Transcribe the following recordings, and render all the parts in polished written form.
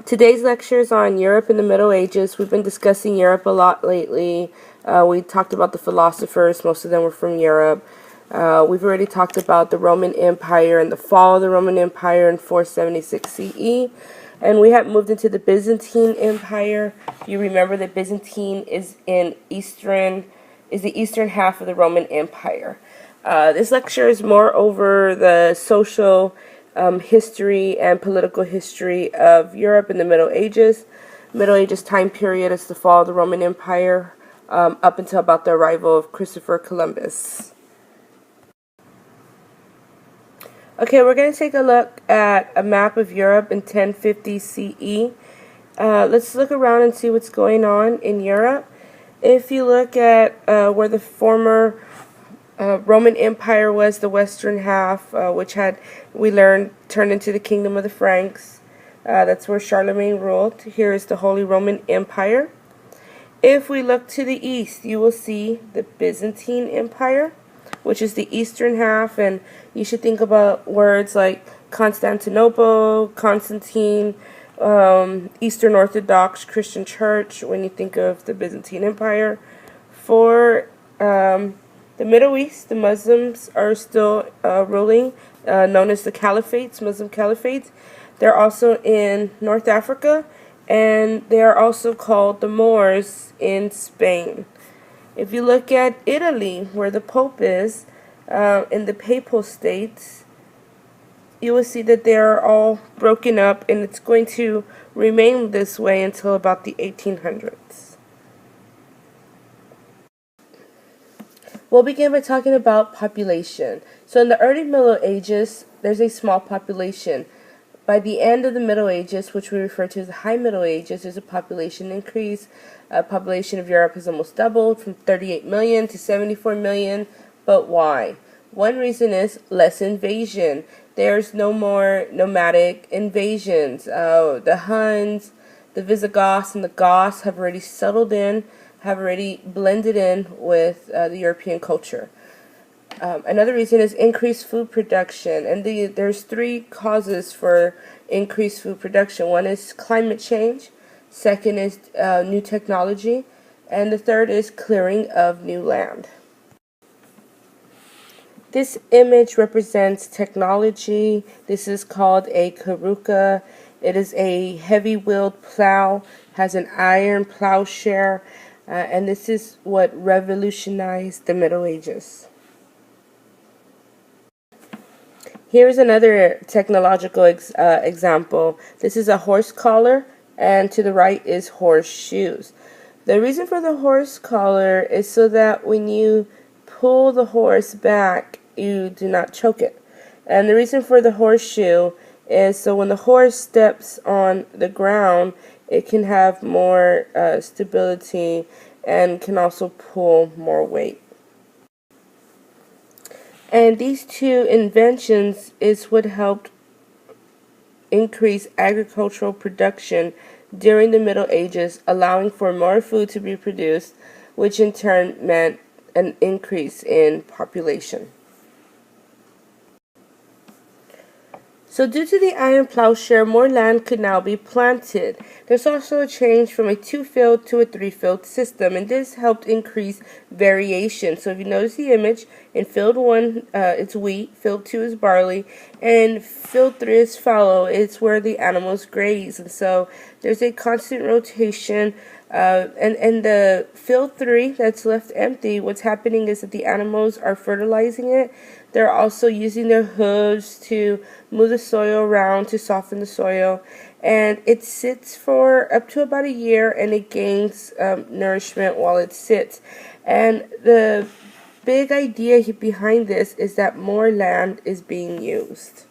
Today's lecture is on Europe in the Middle Ages. We've been discussing Europe a lot lately. We talked about the philosophers. Most of them were from Europe. We've already talked about the Roman Empire and the fall of the Roman Empire in 476 CE. And we have moved into the Byzantine Empire. If you remember that Byzantine is the eastern half of the Roman Empire. This lecture is more over the social history and political history of Europe in the Middle Ages. Middle Ages time period is the fall of the Roman Empire up until about the arrival of Christopher Columbus. Okay, we're going to take a look at a map of Europe in 1050 CE. Let's look around and see what's going on in Europe. If you look at where the former Roman Empire was, the western half, which we learned turned into the Kingdom of the Franks. That's where Charlemagne ruled. Here is the Holy Roman Empire. If we look to the east, you will see the Byzantine Empire, which is the eastern half, and you should think about words like Constantinople, Constantine, Eastern Orthodox Christian Church when you think of the Byzantine Empire. For the Middle East, the Muslims are still ruling, known as the Caliphates, Muslim Caliphates. They're also in North Africa, and they are also called the Moors in Spain. If you look at Italy, where the Pope is, in the Papal States, you will see that they are all broken up, and it's going to remain this way until about the 1800s. We'll begin by talking about population. So in the early Middle Ages, there's a small population. By the end of the Middle Ages, which we refer to as the High Middle Ages, there's a population increase. Population of Europe has almost doubled from 38 million to 74 million. But why? One reason is less invasion. There's no more nomadic invasions. The Huns, the Visigoths, and the Goths have already settled in, have already blended in with the European culture. Another reason is increased food production, and there's three causes for increased food production. One is climate change, second is new technology, and the third is clearing of new land. This image represents technology. This is called a karuka. It is a heavy-wheeled plow, has an iron plowshare, and this is what revolutionized the Middle Ages. Here's another technological example. This is a horse collar, and to the right is horseshoes. The reason for the horse collar is so that when you pull the horse back, you do not choke it. And the reason for the horseshoe is so when the horse steps on the ground, it can have more stability and can also pull more weight. And these two inventions is what helped increase agricultural production during the Middle Ages, allowing for more food to be produced, which in turn meant an increase in population. So due to the iron plowshare, more land could now be planted. There's also a change from a two-field to a three-field system, and this helped increase variation. So if you notice the image, in field 1, it's wheat, field 2 is barley, and field 3 is fallow. It's where the animals graze, and so there's a constant rotation. And the field 3 that's left empty, what's happening is that the animals are fertilizing it. They're also using their hooves to move the soil around to soften the soil. And it sits for up to about a year, and it gains nourishment while it sits. And the big idea behind this is that more land is being used.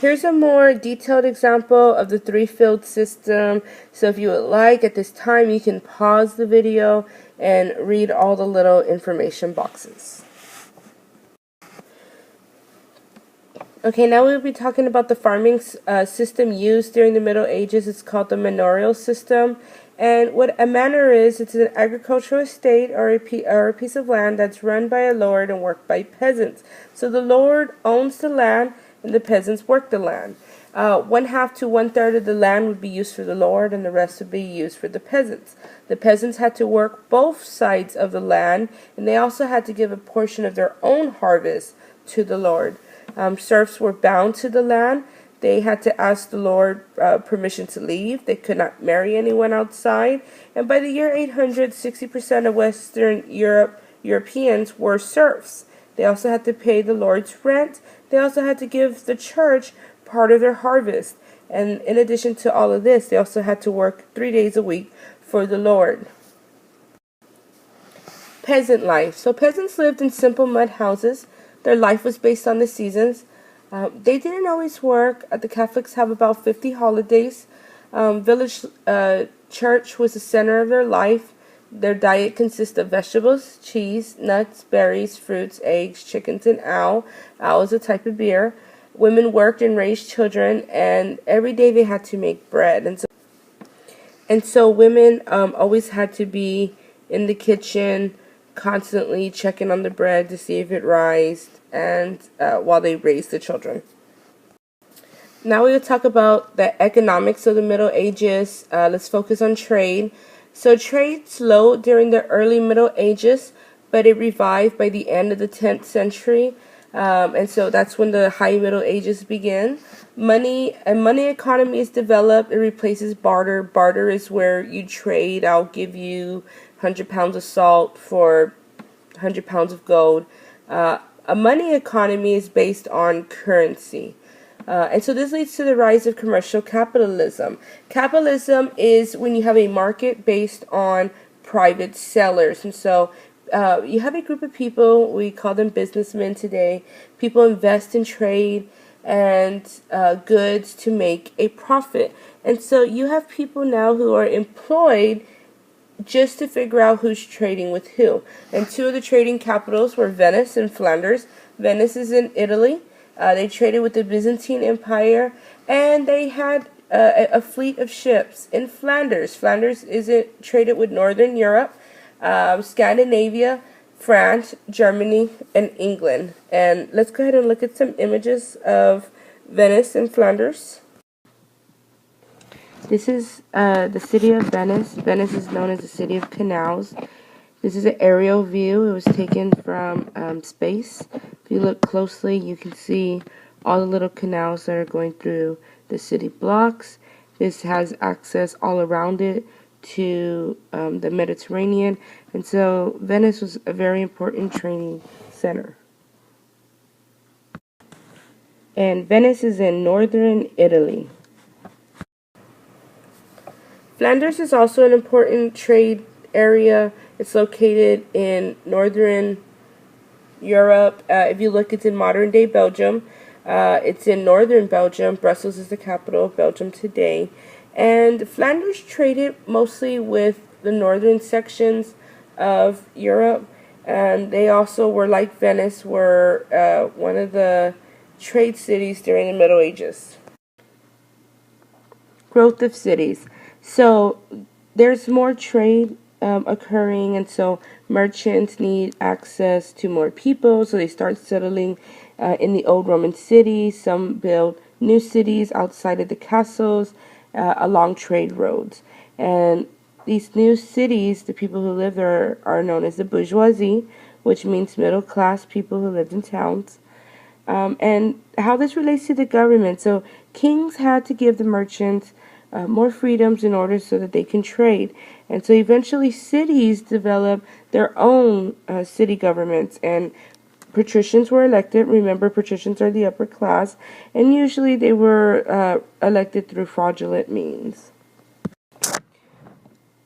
Here's a more detailed example of the three-field system. So if you would like, at this time, you can pause the video and read all the little information boxes. Okay, now we'll be talking about the farming system used during the Middle Ages. It's called the manorial system. And what a manor is, it's an agricultural estate or a piece of land that's run by a lord and worked by peasants. So the lord owns the land and the peasants work the land. One half to one third of the land would be used for the Lord, and the rest would be used for the peasants. The peasants had to work both sides of the land, and they also had to give a portion of their own harvest to the Lord. Serfs were bound to the land. They had to ask the Lord permission to leave. They could not marry anyone outside. And by the year 800, 60% of Western Europeans were serfs. They also had to pay the Lord's rent. They also had to give the church part of their harvest. And in addition to all of this, they also had to work 3 days a week for the Lord. Peasant life. So peasants lived in simple mud houses. Their life was based on the seasons. They didn't always work. The Catholics have about 50 holidays. Village church was the center of their life. Their diet consists of vegetables, cheese, nuts, berries, fruits, eggs, chickens, and owl. Owl is a type of beer. Women worked and raised children, and every day they had to make bread. And so women always had to be in the kitchen, constantly checking on the bread to see if it rised, and while they raised the children. Now we will talk about the economics of the Middle Ages. Let's focus on trade. So trade slowed during the early Middle Ages, but it revived by the end of the 10th century. And so that's when the High Middle Ages begin. Money economy is developed. It replaces barter. Barter is where you trade. I'll give you 100 pounds of salt for 100 pounds of gold. A money economy is based on currency. And so this leads to the rise of commercial capitalism. Capitalism is when you have a market based on private sellers. And so you have a group of people, we call them businessmen today. People invest in trade and goods to make a profit. And so you have people now who are employed just to figure out who's trading with who. And two of the trading capitals were Venice and Flanders. Venice is in Italy. They traded with the Byzantine Empire, and they had a fleet of ships in Flanders. Flanders traded with Northern Europe, Scandinavia, France, Germany, and England. And let's go ahead and look at some images of Venice and Flanders. This is the city of Venice. Venice is known as the city of canals. This is an aerial view. It was taken from space. If you look closely, you can see all the little canals that are going through the city blocks. This has access all around it to the Mediterranean. And so Venice was a very important training center. And Venice is in northern Italy. Flanders is also an important trade area. It's located in northern Europe. If you look, it's in modern-day Belgium. It's in northern Belgium. Brussels is the capital of Belgium today. And Flanders traded mostly with the northern sections of Europe. And they also were, like Venice, were one of the trade cities during the Middle Ages. Growth of cities. So there's more trade occurring, and so merchants need access to more people, so they start settling in the old Roman cities. Some build new cities outside of the castles along trade roads. And these new cities, the people who live there are known as the bourgeoisie, which means middle class people who lived in towns. And how this relates to the government. So kings had to give the merchants more freedoms in order so that they can trade. And so eventually cities developed their own city governments, and patricians were elected. Remember, patricians are the upper class, and usually they were elected through fraudulent means.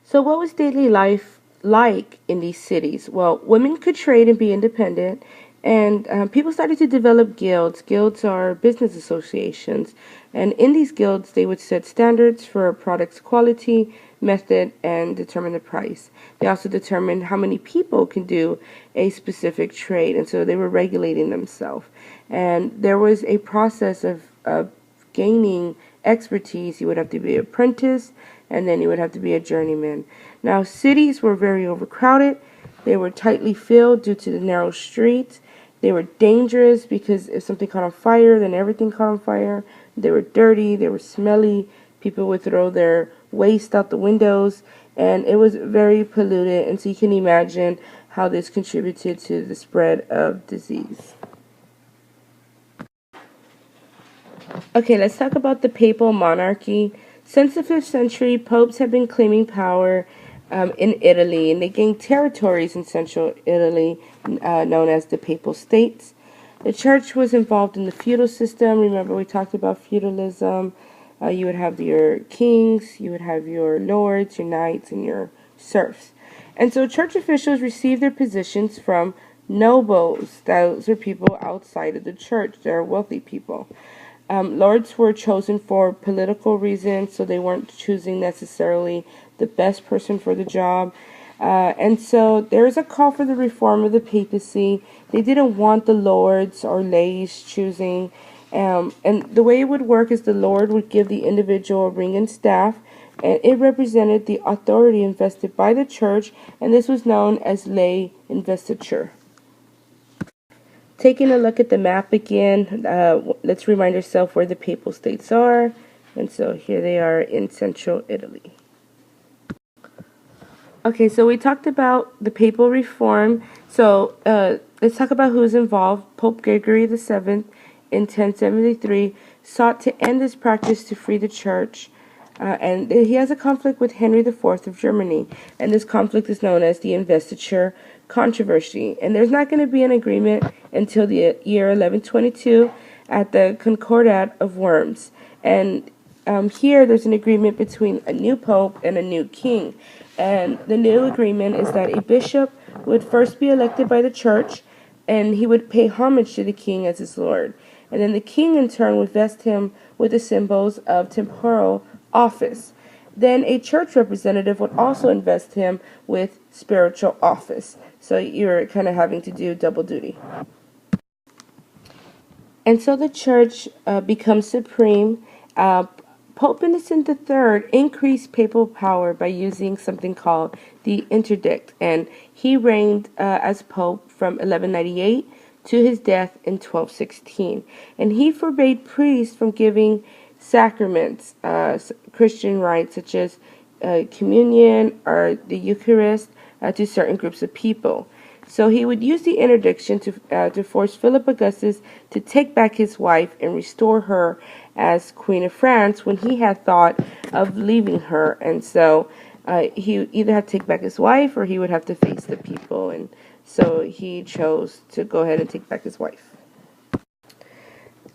So what was daily life like in these cities? Well, women could trade and be independent, and people started to develop guilds. Guilds are business associations, and in these guilds they would set standards for a product's quality, method, and determine the price. They also determined how many people can do a specific trade, and so they were regulating themselves. And there was a process of gaining expertise. You would have to be an apprentice, and then you would have to be a journeyman. Now, cities were very overcrowded. They were tightly filled due to the narrow streets. They were dangerous because if something caught on fire, then everything caught on fire. They were dirty, they were smelly, people would throw their waste out the windows, and it was very polluted, and so you can imagine how this contributed to the spread of disease. Okay, let's talk about the papal monarchy. Since the 5th century, popes have been claiming power in Italy, and they gained territories in central Italy known as the Papal States. The church was involved in the feudal system. Remember, we talked about feudalism. You would have your kings, you would have your lords, your knights, and your serfs. And so church officials received their positions from nobles. Those are people outside of the church. They're wealthy people. Lords were chosen for political reasons, so they weren't choosing necessarily the best person for the job. And so there is a call for the reform of the papacy. They didn't want the lords or lays choosing. And the way it would work is the lord would give the individual a ring and staff, and it represented the authority invested by the church, and this was known as lay investiture. Taking a look at the map again, let's remind ourselves where the Papal States are. And so here they are in central Italy. Okay, so we talked about the papal reform. So let's talk about who's involved. Pope Gregory VII in 1073 sought to end this practice to free the church. And he has a conflict with Henry IV of Germany. And this conflict is known as the investiture controversy. And there's not going to be an agreement until the year 1122 at the Concordat of Worms. And here there's an agreement between a new pope and a new king. And the new agreement is that a bishop would first be elected by the church, and he would pay homage to the king as his lord. And then the king in turn would vest him with the symbols of temporal office. Then a church representative would also invest him with spiritual office. So you're kind of having to do double duty. And so the church becomes supreme. Pope Innocent III increased papal power by using something called the interdict. And he reigned as pope from 1198 to his death in 1216. And he forbade priests from giving sacraments, Christian rites such as communion or the Eucharist to certain groups of people. So he would use the interdiction to force Philip Augustus to take back his wife and restore her as Queen of France when he had thought of leaving her. And so he either had to take back his wife or he would have to face the people. And so he chose to go ahead and take back his wife.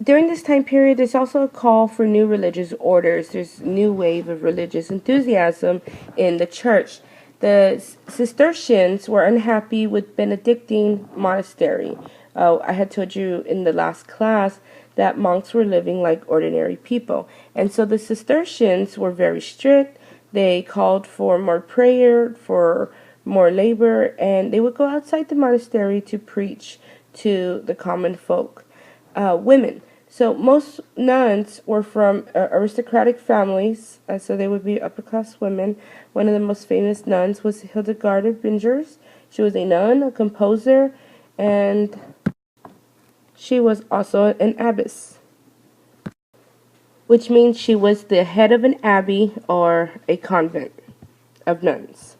During this time period, there's also a call for new religious orders. There's a new wave of religious enthusiasm in the church. The Cistercians were unhappy with Benedictine monastery. I had told you in the last class that monks were living like ordinary people. And so the Cistercians were very strict. They called for more prayer, for more labor, and they would go outside the monastery to preach to the common folk. Women. So most nuns were from aristocratic families, so they would be upper-class women. One of the most famous nuns was Hildegard of Bingen. She was a nun, a composer, and she was also an abbess, which means she was the head of an abbey or a convent of nuns.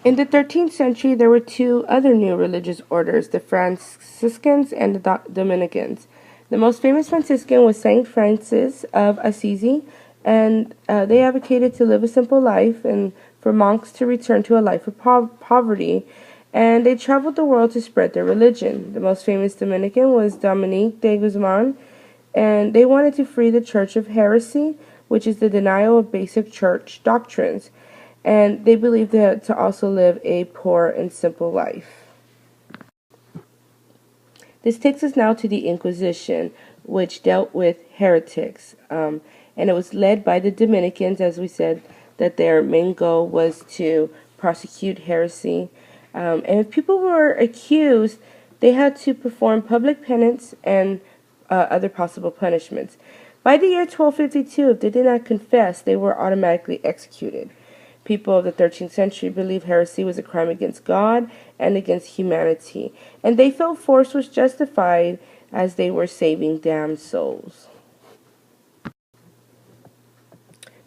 In the 13th century, there were two other new religious orders, the Franciscans and the Dominicans. The most famous Franciscan was Saint Francis of Assisi, and they advocated to live a simple life and for monks to return to a life of poverty, and they traveled the world to spread their religion. The most famous Dominican was Dominique de Guzman, and they wanted to free the church of heresy, which is the denial of basic church doctrines. And they believed that to also live a poor and simple life. This takes us now to the Inquisition, which dealt with heretics. And it was led by the Dominicans, as we said, that their main goal was to prosecute heresy. And if people were accused, they had to perform public penance and other possible punishments. By the year 1252, if they did not confess, they were automatically executed. People of the 13th century believed heresy was a crime against God and against humanity, and they felt force was justified as they were saving damned souls.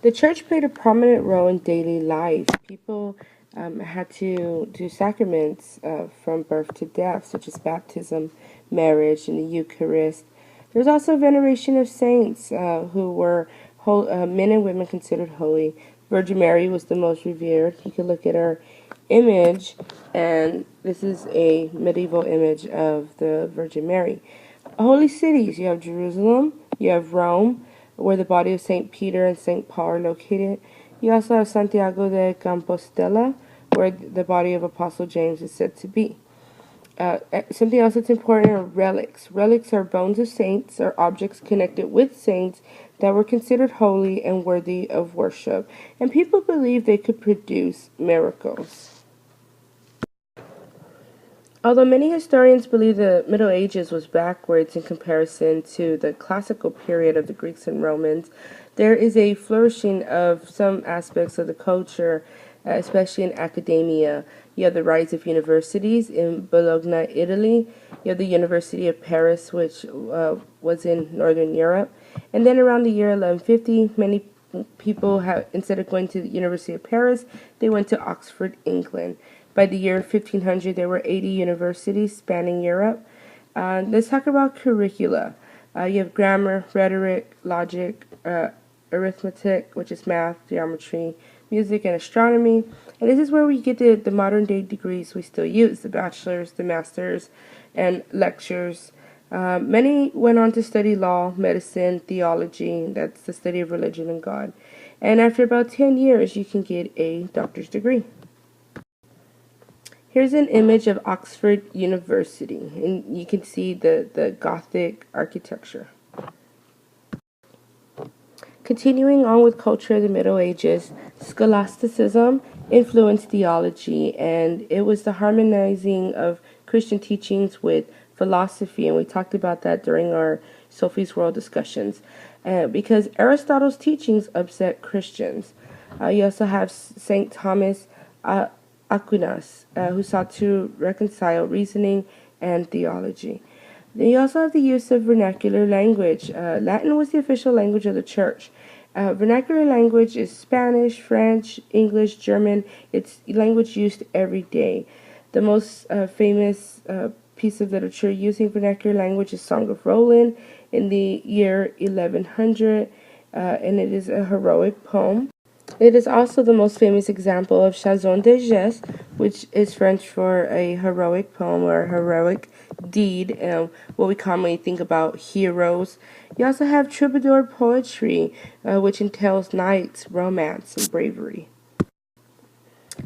The church played a prominent role in daily life. People had to do sacraments from birth to death, such as baptism, marriage, and the Eucharist. There's also veneration of saints who were men and women considered holy. Virgin Mary was the most revered. You can look at her image, and this is a medieval image of the Virgin Mary. Holy cities, you have Jerusalem, you have Rome, where the body of St. Peter and St. Paul are located. You also have Santiago de Compostela, where the body of Apostle James is said to be. Something else that's important are relics. Relics are bones of saints or objects connected with saints that were considered holy and worthy of worship. And people believed they could produce miracles. Although many historians believe the Middle Ages was backwards in comparison to the classical period of the Greeks and Romans, there is a flourishing of some aspects of the culture, especially in academia. You have the rise of universities in Bologna, Italy. You have the University of Paris, which was in Northern Europe. And then around the year 1150, many people instead of going to the University of Paris, they went to Oxford, England. By the year 1500, there were 80 universities spanning Europe. Let's talk about curricula. You have grammar, rhetoric, logic, arithmetic, which is math, geometry, music, and astronomy. And this is where we get the modern day degrees we still use, the bachelor's, the master's, and lectures. Many went on to study law, medicine, theology, that's the study of religion and God. And after about 10 years, you can get a doctor's degree. Here's an image of Oxford University, and you can see the Gothic architecture. Continuing on with culture of the Middle Ages, scholasticism influenced theology, and it was the harmonizing of Christian teachings with philosophy, and we talked about that during our Sophie's World discussions, because Aristotle's teachings upset Christians. You also have St. Thomas Aquinas, who sought to reconcile reasoning and theology. Then you also have the use of vernacular language. Latin was the official language of the church. Vernacular language is Spanish, French, English, German. It's language used every day. The most famous piece of literature using vernacular language is Song of Roland in the year 1100, and it is a heroic poem. It is also the most famous example of chanson de geste, which is French for a heroic poem or a heroic deed, what we commonly think about heroes. You also have troubadour poetry, which entails knights, romance, and bravery.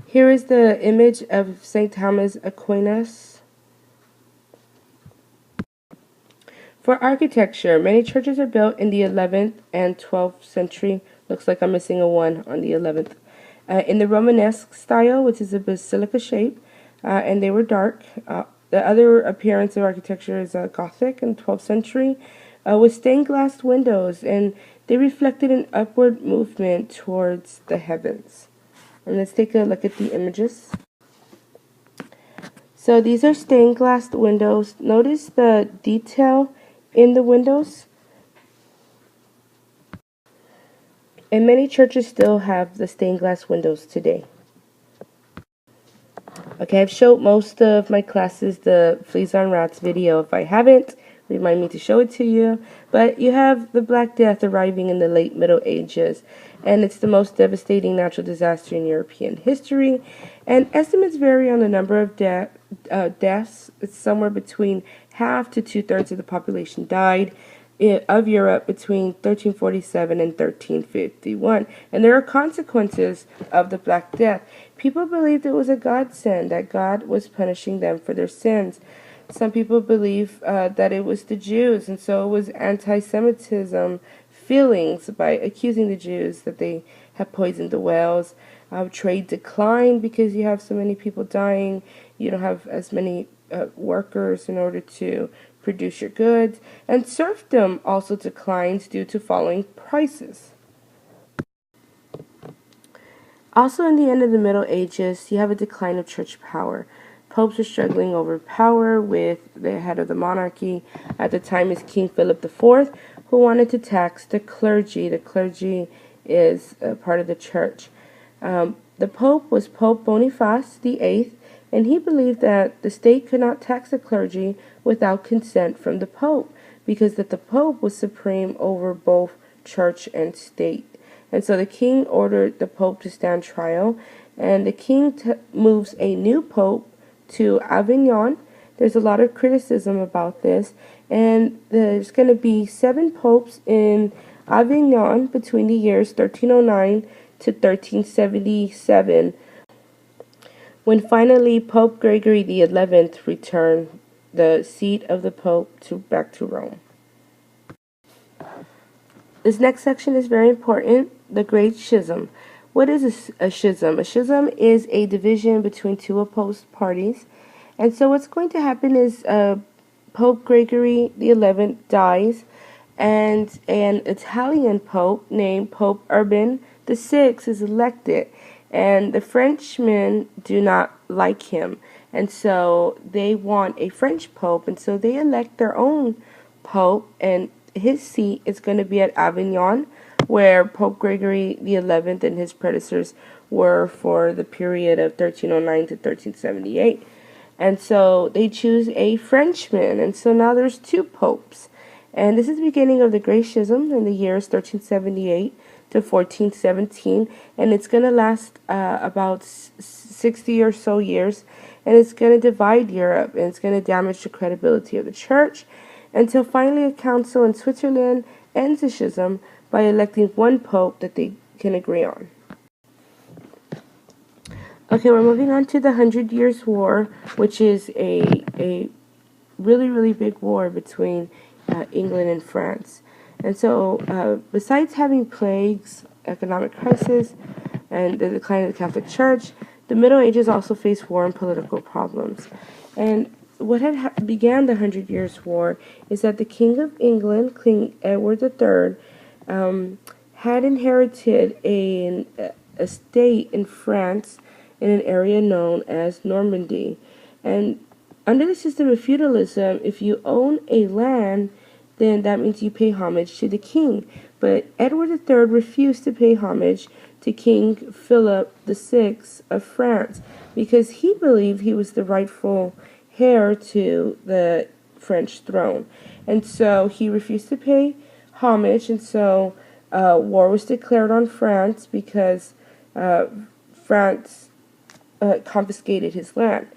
Here is the image of St. Thomas Aquinas. For architecture, many churches are built in the 11th and 12th century. Looks like I'm missing a 1 on the 11th. In the Romanesque style, which is a basilica shape, and they were dark. The other appearance of architecture is Gothic in the 12th century, with stained glass windows, and they reflected an upward movement towards the heavens. And let's take a look at the images. So these are stained glass windows. Notice the detail in the windows. And many churches still have the stained glass windows today. Okay, I've showed most of my classes the Fleas on Rats video. If I haven't, remind me to show it to you. But you have the Black Death arriving in the late Middle Ages, and it's the most devastating natural disaster in European history. And estimates vary on the number of deaths. It's somewhere between half to 2/3 of the population died of Europe between 1347 and 1351. And there are consequences of the Black Death. People believed it was a godsend, that God was punishing them for their sins. Some people believe that it was the Jews, and so it was anti-Semitism feelings by accusing the Jews that they have poisoned the wells. Trade declined because you have so many people dying. You don't have as many workers in order to produce your goods. And serfdom also declines due to falling prices. Also, in the end of the Middle Ages, you have a decline of church power. Popes are struggling over power with the head of the monarchy. At the time is King Philip IV, who wanted to tax the clergy. The clergy is a part of the church. The Pope was Pope Boniface VIII, and he believed that the state could not tax the clergy without consent from the Pope, because that the Pope was supreme over both church and state. And so the king ordered the Pope to stand trial, and the king moves a new Pope to Avignon. There's a lot of criticism about this, and there's going to be 7 popes in Avignon between the years 1309 to 1377, when finally Pope Gregory XI returned the seat of the Pope back to Rome. This next section is very important, the Great Schism. What is a schism? A schism is a division between two opposed parties. And so what's going to happen is Pope Gregory XI dies, and an Italian pope named Pope Urban VI is elected. And the Frenchmen do not like him. And so they want a French pope, and so they elect their own pope, and his seat is going to be at Avignon, where Pope Gregory XI and his predecessors were for the period of 1309 to 1378. And so they choose a Frenchman, and so now there's 2 popes. And this is the beginning of the Great Schism in the years 1378 to 1417, and it's going to last about 60 or so years, and it's going to divide Europe, and it's going to damage the credibility of the church, until finally a council in Switzerland ends the schism by electing one pope that they can agree on. Okay, we're moving on to the 100 Years' War, which is a really, really big war between England and France. And so, besides having plagues, economic crisis, and the decline of the Catholic Church, the Middle Ages also faced war and political problems. And what had began the 100 Years' War is that the King of England, King Edward III, had inherited a estate in France in an area known as Normandy. And under the system of feudalism, if you own a land, then that means you pay homage to the king. But Edward III refused to pay homage to King Philip VI of France because he believed he was the rightful heir to the French throne. And so he refused to pay homage, and so war was declared on France because France confiscated his land.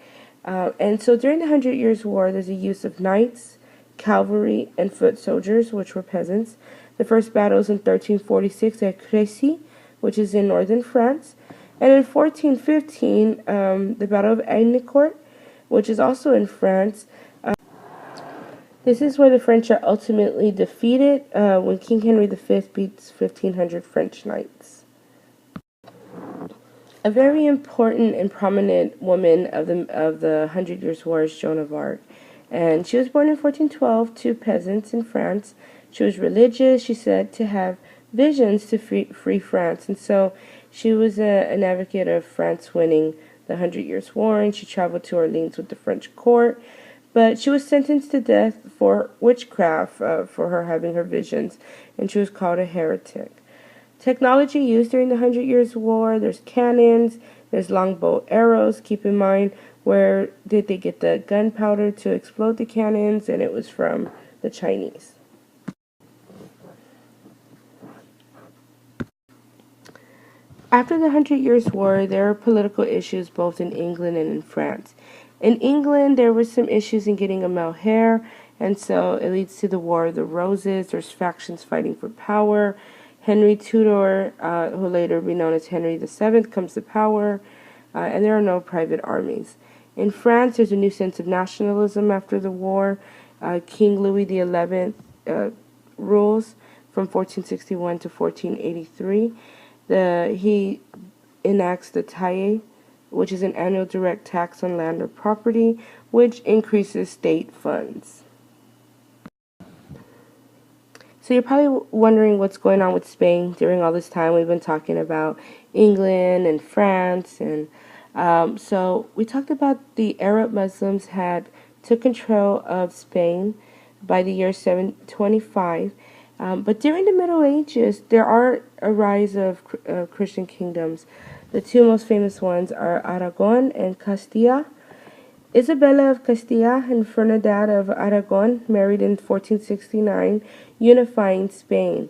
And so during the 100 Years' War, there's a use of knights, cavalry, and foot soldiers, which were peasants. The first battle is in 1346 at Crécy, which is in northern France. And in 1415, the Battle of Agnicourt, which is also in France. This is where the French are ultimately defeated when King Henry V beats 1,500 French knights. A very important and prominent woman of the 100 Years' War is Joan of Arc. And she was born in 1412 to peasants in France. She was religious. She said to have visions to free France. And so she was an advocate of France winning the 100 Years' War, and she traveled to Orleans with the French court. But she was sentenced to death for witchcraft for her having her visions, and she was called a heretic. Technology used during the 100 Years' War, there's cannons, there's longbow arrows. Keep in mind, where did they get the gunpowder to explode the cannons? And it was from the Chinese. After the 100 Years' War, there were political issues both in England and in France. In England, there were some issues in getting a male heir, and so it leads to the War of the Roses. There's factions fighting for power. Henry Tudor, who later would be known as Henry VII, comes to power, and there are no private armies. In France, there's a new sense of nationalism after the war. King Louis XI rules from 1461 to 1483. He enacts the taille, which is an annual direct tax on land or property, which increases state funds. So you're probably wondering what's going on with Spain during all this time. We've been talking about England and France and So we talked about the Arab Muslims had took control of Spain by the year 725. But during the Middle Ages, there are a rise of Christian kingdoms. The two most famous ones are Aragon and Castilla. Isabella of Castilla and Ferdinand of Aragon married in 1469, unifying Spain.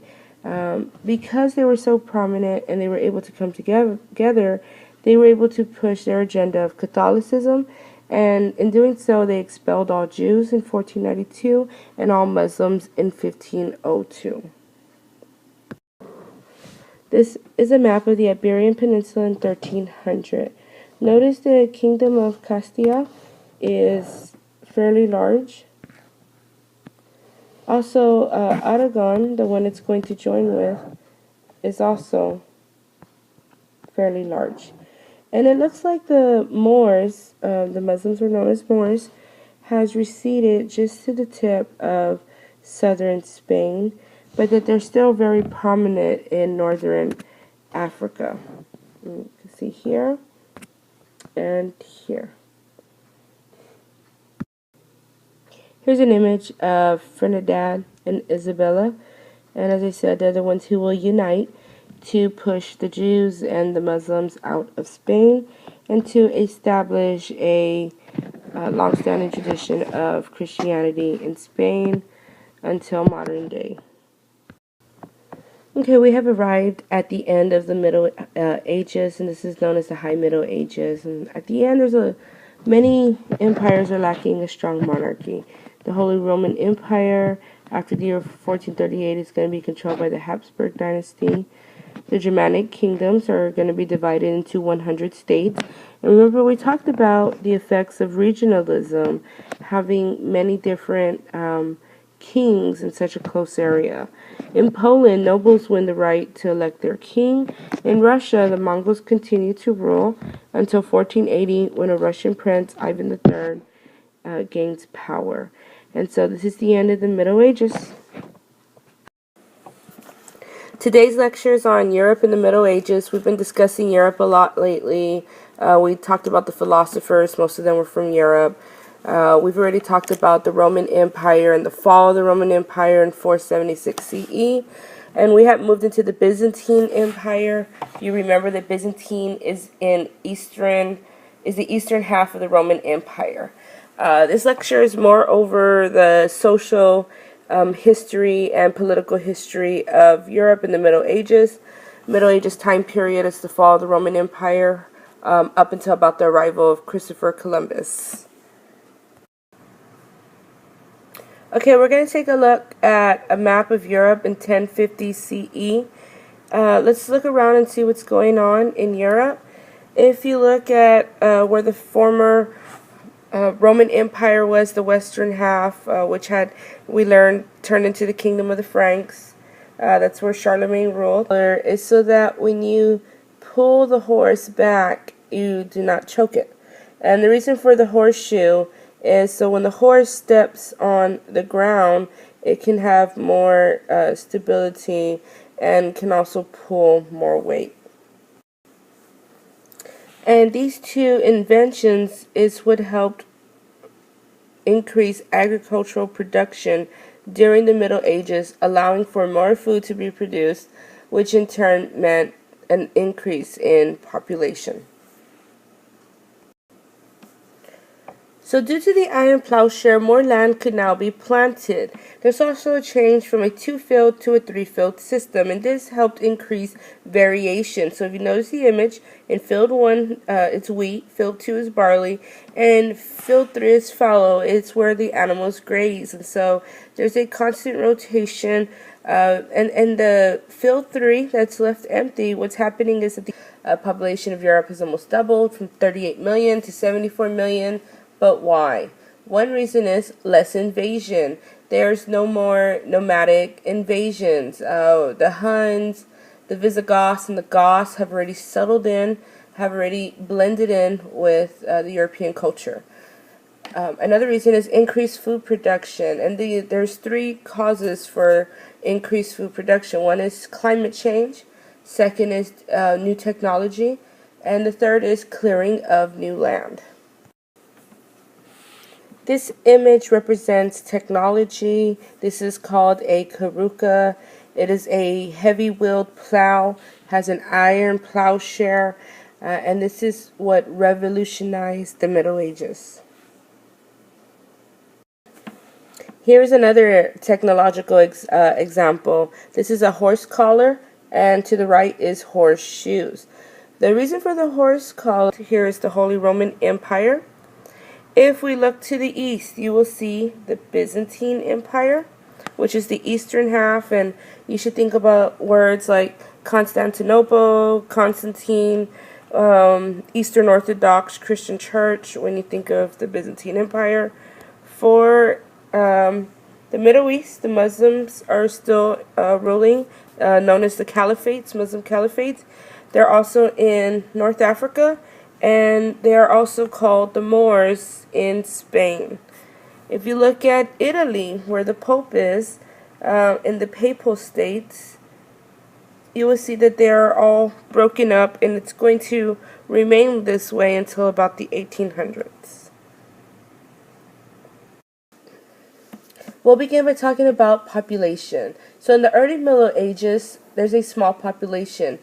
Because they were so prominent and they were able to come together, they were able to push their agenda of Catholicism, and in doing so, they expelled all Jews in 1492 and all Muslims in 1502. This is a map of the Iberian Peninsula in 1300. Notice the Kingdom of Castilla is fairly large. Also, Aragon, the one it's going to join with, is also fairly large. And it looks like the Moors, the Muslims were known as Moors, has receded just to the tip of southern Spain, but that they're still very prominent in northern Africa. You can see here and here. Here's an image of Ferdinand and Isabella, and as I said, they're the ones who will unite to push the Jews and the Muslims out of Spain and to establish a long-standing tradition of Christianity in Spain until modern day. Okay, we have arrived at the end of the Middle Ages, and this is known as the High Middle Ages. And at the end, many empires are lacking a strong monarchy. The Holy Roman Empire, after the year 1438, is going to be controlled by the Habsburg dynasty. The Germanic kingdoms are going to be divided into 100 states. And remember, we talked about the effects of regionalism, having many different kings in such a close area. In Poland, nobles win the right to elect their king. In Russia, the Mongols continue to rule until 1480, when a Russian prince, Ivan III, gains power. And so this is the end of the Middle Ages. Today's lecture is on Europe in the Middle Ages. We've been discussing Europe a lot lately. We talked about the philosophers. Most of them were from Europe. We've already talked about the Roman Empire and the fall of the Roman Empire in 476 CE. And we have moved into the Byzantine Empire. You remember that Byzantine is the eastern half of the Roman Empire. This lecture is more over the social history and political history of Europe in the Middle Ages. Middle Ages time period is the fall of the Roman Empire up until about the arrival of Christopher Columbus. Okay, we're going to take a look at a map of Europe in 1050 CE. Let's look around and see what's going on in Europe. If you look at where the former Roman Empire was, the western half, which we learned, turned into the Kingdom of the Franks. That's where Charlemagne ruled. Is so that when you pull the horse back, you do not choke it. And the reason for the horseshoe is so when the horse steps on the ground, it can have more stability and can also pull more weight. And these two inventions is what helped increase agricultural production during the Middle Ages, allowing for more food to be produced, which in turn meant an increase in population. So due to the iron plowshare, more land could now be planted. There's also a change from a 2-field to a 3-field system, and this helped increase variation. So if you notice the image, in field 1, it's wheat, field 2 is barley, and field 3 is fallow. It's where the animals graze, and so there's a constant rotation. And the field 3 that's left empty, what's happening is that the population of Europe has almost doubled from 38 million to 74 million. But why? One reason is less invasion. There's no more nomadic invasions. The Huns, the Visigoths, and the Goths have already settled in, have already blended in with the European culture. Another reason is increased food production. And there's 3 causes for increased food production. One is climate change. Second is new technology. And the third is clearing of new land. This image represents technology. This is called a Karuka. It is a heavy-wheeled plow, has an iron plowshare, and this is what revolutionized the Middle Ages. Here's another technological example. This is a horse collar, and to the right is horseshoes. The reason for the horse collar here is the Holy Roman Empire. If we look to the east, you will see the Byzantine Empire, which is the eastern half, and you should think about words like Constantinople, Constantine, Eastern Orthodox Christian Church when you think of the Byzantine Empire. For the Middle East, the Muslims are still ruling, known as the Caliphates, Muslim Caliphates. They're also in North Africa, and they are also called the Moors in Spain. If you look at Italy, where the Pope is, in the Papal States, you will see that they are all broken up, and it's going to remain this way until about the 1800s. We'll begin by talking about population. So in the early Middle Ages, there's a small population.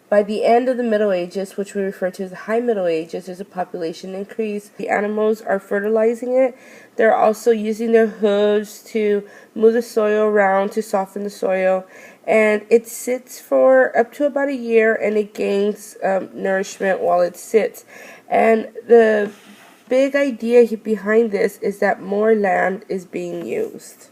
By the end of the Middle Ages, which we refer to as the High Middle Ages, there's a population increase. The animals are fertilizing it. They're also using their hooves to move the soil around to soften the soil. And it sits for up to about a year, and it gains nourishment while it sits. And the big idea behind this is that more land is being used.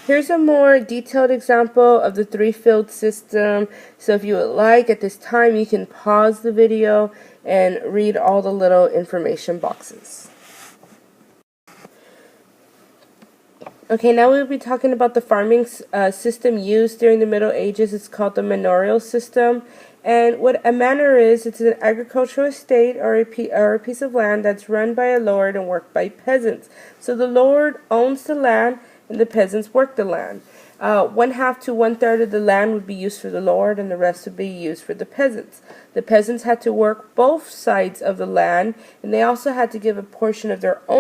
Here's a more detailed example of the three-field system. So if you would like, at this time, you can pause the video and read all the little information boxes. Okay, now we'll be talking about the farming system used during the Middle Ages. It's called the manorial system. And what a manor is, it's an agricultural estate or a piece of land that's run by a lord and worked by peasants. So the lord owns the land, and the peasants work the land. 1/2 to 1/3 of the land would be used for the lord, and the rest would be used for the peasants. The peasants had to work both sides of the land, and they also had to give a portion of their own